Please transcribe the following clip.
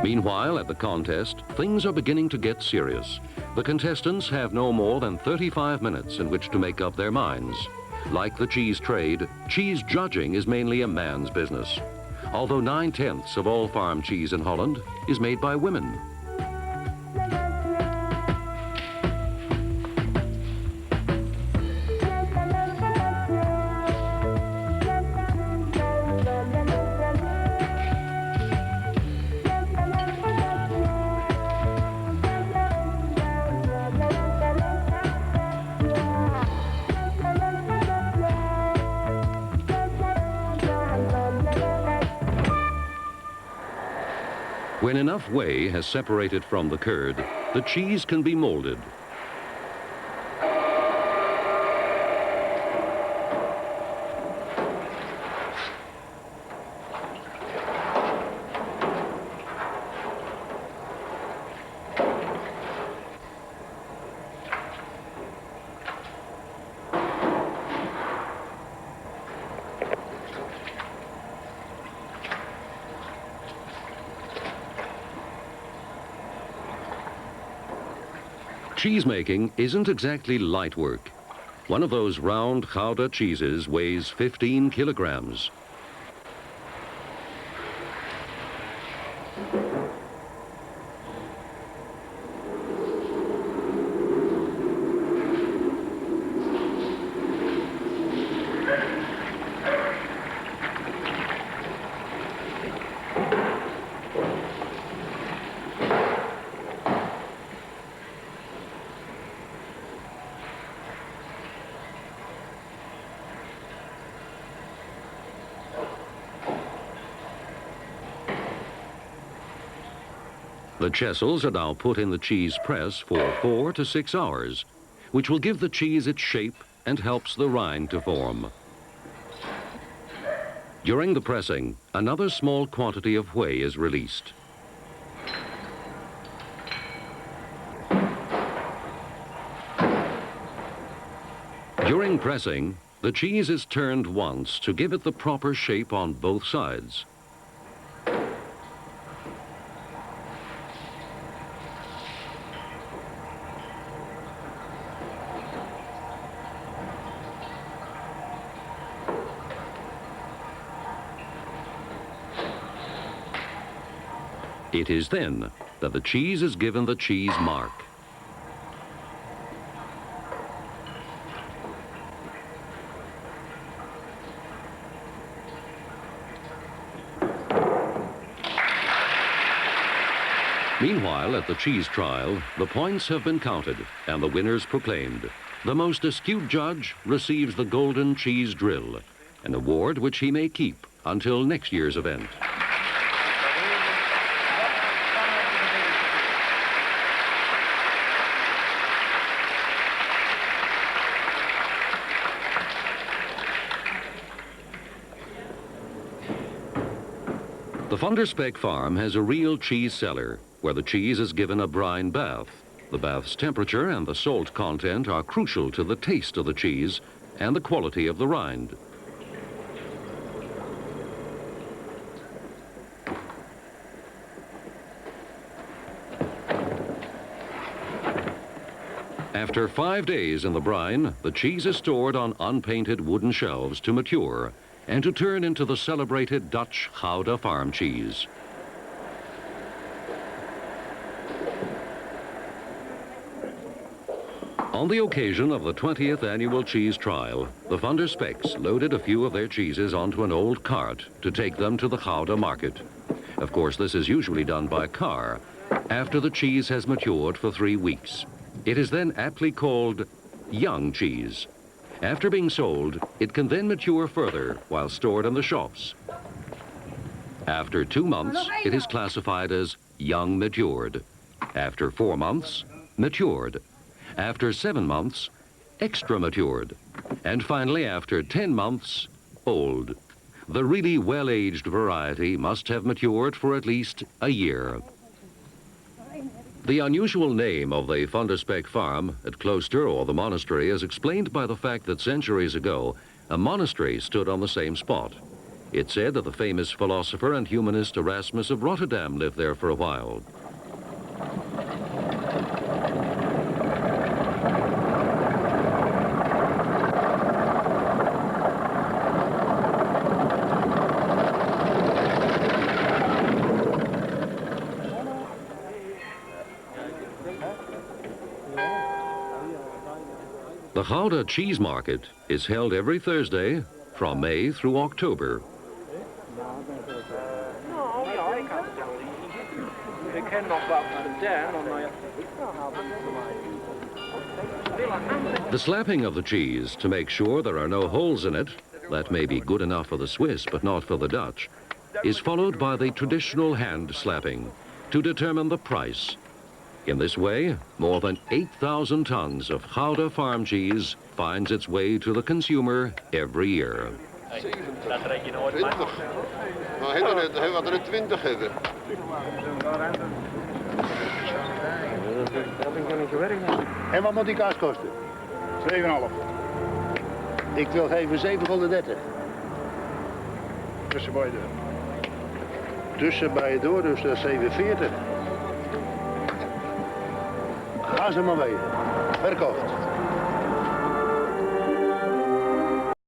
Meanwhile, at the contest, things are beginning to get serious. The contestants have no more than 35 minutes in which to make up their minds. Like the cheese trade, cheese judging is mainly a man's business, although 9/10 of all farm cheese in Holland is made by women. When enough whey has separated from the curd, the cheese can be molded. Cheesemaking isn't exactly light work. One of those round Gouda cheeses weighs 15 kilograms. The chessels are now put in the cheese press for 4 to 6 hours, which will give the cheese its shape and helps the rind to form. During the pressing, another small quantity of whey is released. During pressing, the cheese is turned once to give it the proper shape on both sides. It is then that the cheese is given the cheese mark. Meanwhile, at the cheese trial, the points have been counted and the winners proclaimed. The most astute judge receives the Golden Cheese Drill, an award which he may keep until next year's event. The Van der Spek farm has a real cheese cellar where the cheese is given a brine bath. The bath's temperature and the salt content are crucial to the taste of the cheese and the quality of the rind. After 5 days in the brine, the cheese is stored on unpainted wooden shelves to mature and to turn into the celebrated Dutch Gouda farm cheese. On the occasion of the 20th annual cheese trial, the Van der Speks loaded a few of their cheeses onto an old cart to take them to the Gouda market. Of course, this is usually done by car after the cheese has matured for 3 weeks. It is then aptly called young cheese. After being sold, it can then mature further while stored in the shops. After 2 months, it is classified as young matured. After 4 months, matured. After 7 months, extra matured. And finally, after 10 months, old. The really well-aged variety must have matured for at least a year. The unusual name of the Van der Spek farm at Klooster, or the monastery, is explained by the fact that centuries ago, a monastery stood on the same spot. It's said that the famous philosopher and humanist Erasmus of Rotterdam lived there for a while. The Holland Cheese Market is held every Thursday from May through October. The slapping of the cheese to make sure there are no holes in it, that may be good enough for the Swiss but not for the Dutch, is followed by the traditional hand slapping to determine the price. In this way, more than 8,000 tons of Gouda farm cheese finds its way to the consumer every year. En wat moet die kaas kosten? 7,5. Ik wil geven 730. Tussen beide. Tussen beide door, dus dat is 740. Ga ze maar weten. Verkocht.